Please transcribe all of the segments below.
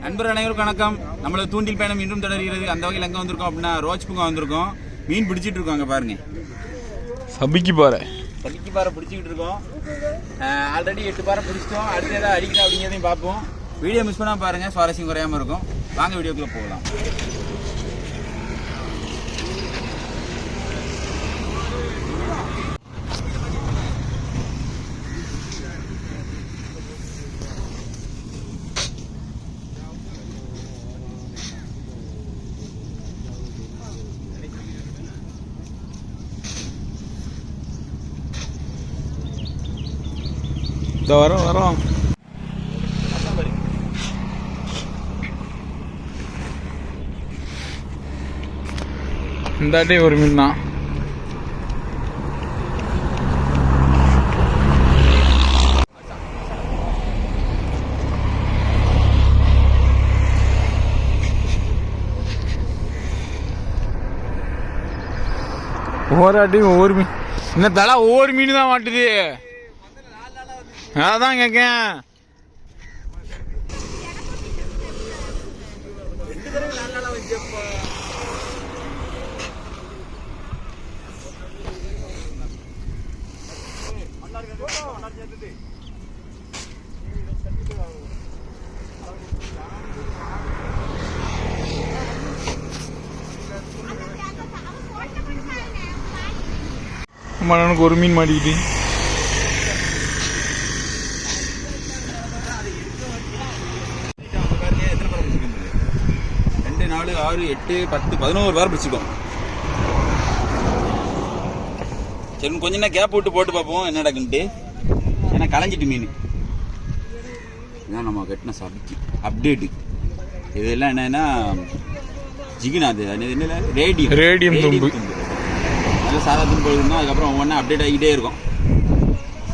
நண்பர் அனைவருக்கும் வணக்கம். நம்மளோட தூண்டில் பயணம் இன்றும் தொடர்கிறது. அந்த வகையில் எங்கே வந்திருக்கோம் அப்படின்னா ரோஜ் பூங்கா வந்திருக்கோம். மீன் பிடிச்சிட்டு இருக்கோங்க. பாருங்க, சபிக்கு பாறை பிடிச்சிக்கிட்டு இருக்கோம். ஆல்ரெடி 8 பாறை பிடிச்சிட்டோம். அடுத்து ஏதாவது அடிக்கிறோம் அப்படிங்கிறதையும் பார்ப்போம். வீடியோ மிஸ் பண்ணாமல் பாருங்க, சுவாரஸ்யம் குறையாமல் இருக்கும். வாங்க வீடியோக்குள்ள போகலாம். வரோம் இந்தாட்டே ஒரு மீன் தான். ஒவ்வொரு ஒவ்வொரு மீன், இந்த தலை ஒவ்வொரு மீன் தான் மாட்டுது. அதான் கேட்கேன். ஒரு மீன் மாட்டிக்கிட்டு 4, 6, 8, 10, 11 வாரம் பிடிச்சிக்கோம். சரி, கொஞ்ச நேரம் கேப் விட்டு போட்டு பார்ப்போம் என்ன நடக்குன்ட்டு. ஏன்னா களைஞ்சிட்டு மீன் இதான் நம்ம கட்டின சபிக்கு அப்டேட்டு. இதெல்லாம் என்னன்னா ஜிகினா, அது என்ன ரேடியம் தும்பு. நல்ல சாதா தும்பு போயிருந்தோம். அதுக்கப்புறம் ஒவ்வொன்றா அப்டேட் ஆகிக்கிட்டே இருக்கும்.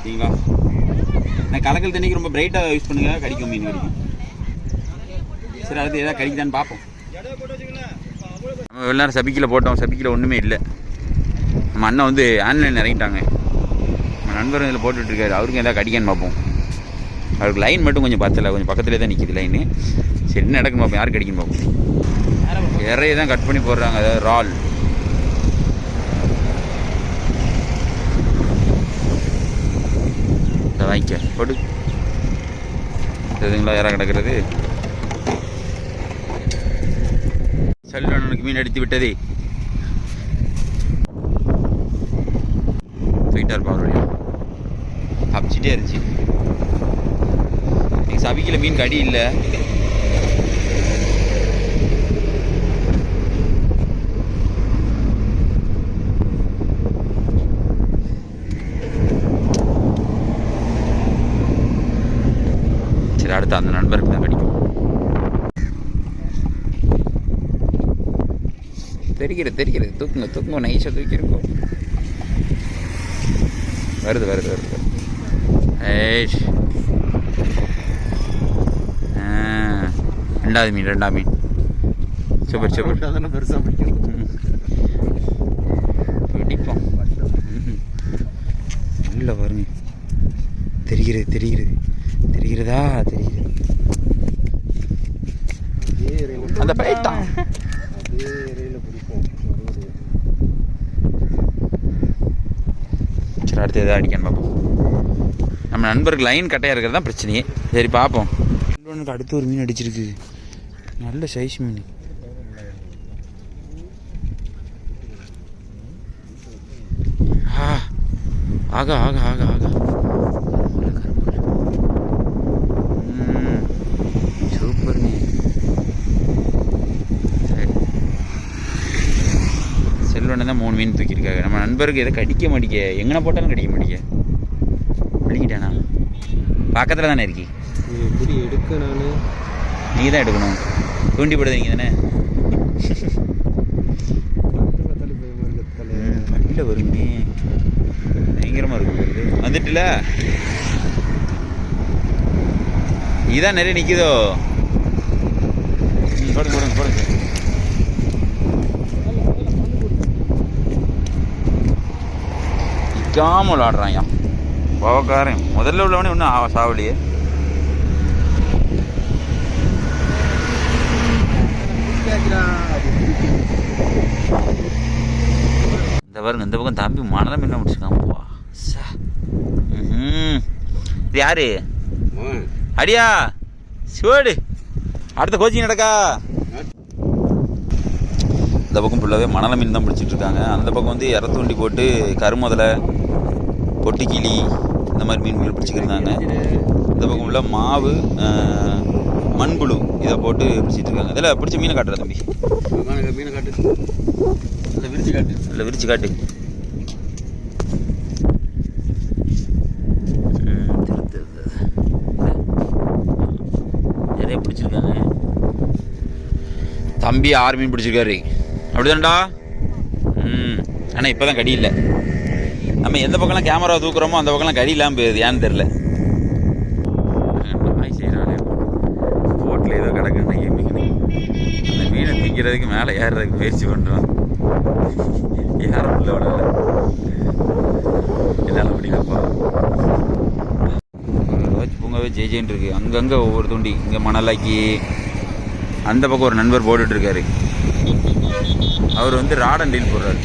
சரிங்களா? நான் கலக்கல் தண்ணிக்கு ரொம்ப பிரைட்டாக யூஸ் பண்ணுங்க, கடிக்கும் மீன் வரைக்கும். சரி, அடுத்து எதாவது கடிக்குதான்னு பார்ப்போம். நம்ம வெள்ள நேரம் சபிக்கில் போட்டோம். சபிக்கில் ஒன்றுமே இல்லை. நம்ம அண்ணன் வந்து ஆன்லைனில் இறங்கிட்டாங்க. நம்ம நண்பர் இதில் போட்டுட்ருக்காரு. அவருக்கும் எதாவது கடிக்கான்னு பார்ப்போம். அவருக்கு லைன் மட்டும் கொஞ்சம் பத்தலை, கொஞ்சம் பக்கத்துலேயே தான் நிற்கிது லைனு. சரி, என்ன நடக்குன்னு பார்ப்போம், யார் கடிக்குன்னு பார்ப்போம். இறையை தான் கட் பண்ணி போடுறாங்க, அதாவது ரால். இதை வாங்கிக்க போடு. இதுங்களா யாராக கிடக்கிறது. செல்வனுக்கு மீன் அடித்து விட்டதே. போயிட்டார் பாருடைய அப்பிச்சிட்டே இருந்துச்சு. இன்னைக்கு சபிக்கில் மீன் கடி இல்லை. சரி, அடுத்து அந்த நண்பருக்கு தான் கடிக்கும். தெரிகிறது. தூக்குங்க நைஸாக தூக்கிருக்கோம். வருது. ஏஷ், ரெண்டாவது மீன். சூப்பர். பெருசாக பிடிப்போம். உள்ள பாருங்க, தெரிகிறதா? அந்த பைட்டான் அடுத்து எதாவது அடிக்கணும் பார்ப்போம். நம்ம நண்பருக்கு லைன் கட்டையாக இருக்கிறது தான் பிரச்சனையே. சரி, பார்ப்போம். நண்பனுக்கு அடுத்து ஒரு மீன் அடிச்சிருக்கு. நல்ல சைஸ் மீன். ஆகா சூப்பர் மீன். செல்வனை தான் 3 மீன் தூக்கியிருக்காங்க. நம்ம நண்பருக்கு எதை கடிக்க மாட்டேங்க, எங்கே போட்டாலும் கடிக்க மாட்டேங்க. விழுங்கிட்டானா? பக்கத்தில் தானே இருக்கி. எப்படி எடுக்க? நீ தான் எடுக்கணும். தூண்டி போடுறது நீங்கள் தானே. வண்டியில் வருங்க, பயங்கரமாக இருக்கும். வருது வந்துட்டுல இதான் நிறைய நிற்கிதோ. போடுங்க. நிற்காமல் விளாடுறான். கோவக்காரன் முதல்ல உள்ளவனே ஒன்றும் சாவலியே. இந்த பாருங்க இந்த பக்கம் தம்பி மணலை மீன் முடிச்சுக்காமப்பா. இது யாரு அடியா சோடு அடுத்த கோச்சிங் நடக்கா. இந்த பக்கம் ஃபுல்லாகவே மணலை மீன் தான் பிடிச்சிட்டு இருக்காங்க. அந்த பக்கம் வந்து இறத்தூண்டி போட்டு கருமுதலை பொட்டிக்கிளி இந்த மாதிரி மீன்கள் பிடிச்சிக்கிருந்தாங்க. இந்த பக்கம் உள்ள மாவு மண்புழு இதை போட்டு பிடிச்சிட்டு இருக்காங்க. இதில் பிடிச்ச மீனை காட்டுற தம்பி. மீனை காட்டு, இல்லை விரிச்சு காட்டு, இல்லை விரிச்சு காட்டு. நிறைய பிடிச்சிருக்காங்க. தம்பி 6 மீன் பிடிச்சிருக்காரு அப்படிதான்டா. ஆனால் இப்போ தான் கடி இல்லை. நம்ம எந்த பக்கம்லாம் கேமரா தூக்குறோமோ அந்த பக்கம்லாம் கடி இல்லாமல் போகுது, ஏன்னு தெரில. நாய் செய்கிறாலே போட்டில் ஏதோ கிடக்குன்னு மீன் அந்த மீனை திங்கிறதுக்கு மேலே ஏறுறதுக்கு முயற்சி பண்ணுறோம். யாரும் இல்லை அவ்வளோ என்னால் முடியலப்பா. ரோஜ் பூங்காவே ஜெயின்னு இருக்குது. அங்கங்கே ஒவ்வொரு தூண்டி. இங்கே மணலாக்கி அந்த பக்கம் ஒரு நண்பர் போட்டுட்ருக்காரு. அவர் வந்து ராட் அண்ட் டீல் போடுறாரு.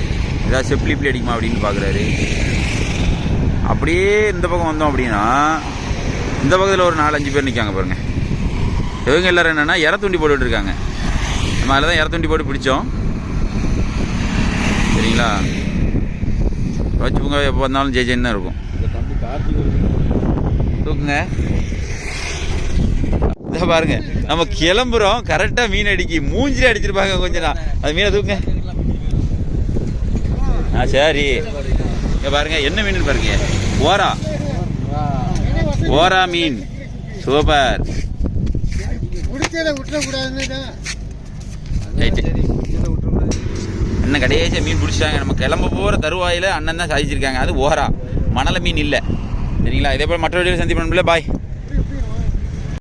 ஏதாவது செப்ளிப்ளி அடிக்குமா அப்படின்னு பார்க்குறாரு. அப்படியே இந்த பக்கம் வந்தோம் அப்படின்னா இந்த பக்கத்தில் ஒரு 4-5 பேர் நிற்காங்க பாருங்கள். இவங்க எல்லோரும் என்னென்னா இறத்தூண்டி போட்டுட்ருக்காங்க. நம்ம அதில் தான் இறத்தூண்டி போட்டு பிடிச்சோம். சரிங்களா? ரோஜ் பூங்காவை எப்போ வந்தாலும் ஜெயின்னு தான் இருக்கும். தூக்குங்க. இதை பாருங்க, நம்ம கிளம்புறோம் கரெக்டாக மீன் அடிக்கி மூஞ்சிலே அடிச்சிருப்பாங்க. கொஞ்சம் அது மீனை தூக்குங்க. சரி இங்கே பாருங்க என்ன மீன் பாருங்க. ஓரா ஓரா மீன் சூப்பர். அண்ணன் கடைசியாக மீன் பிடிச்சிட்டாங்க. நம்ம கிளம்ப போகிற தருவாயில் அண்ணன் தான் சாதிச்சிருக்காங்க. அது ஓரா, மணலை மீன் இல்லை. சரிங்களா? இதே போல் மற்ற வீடியோவில் சந்திப்போம். பாய்.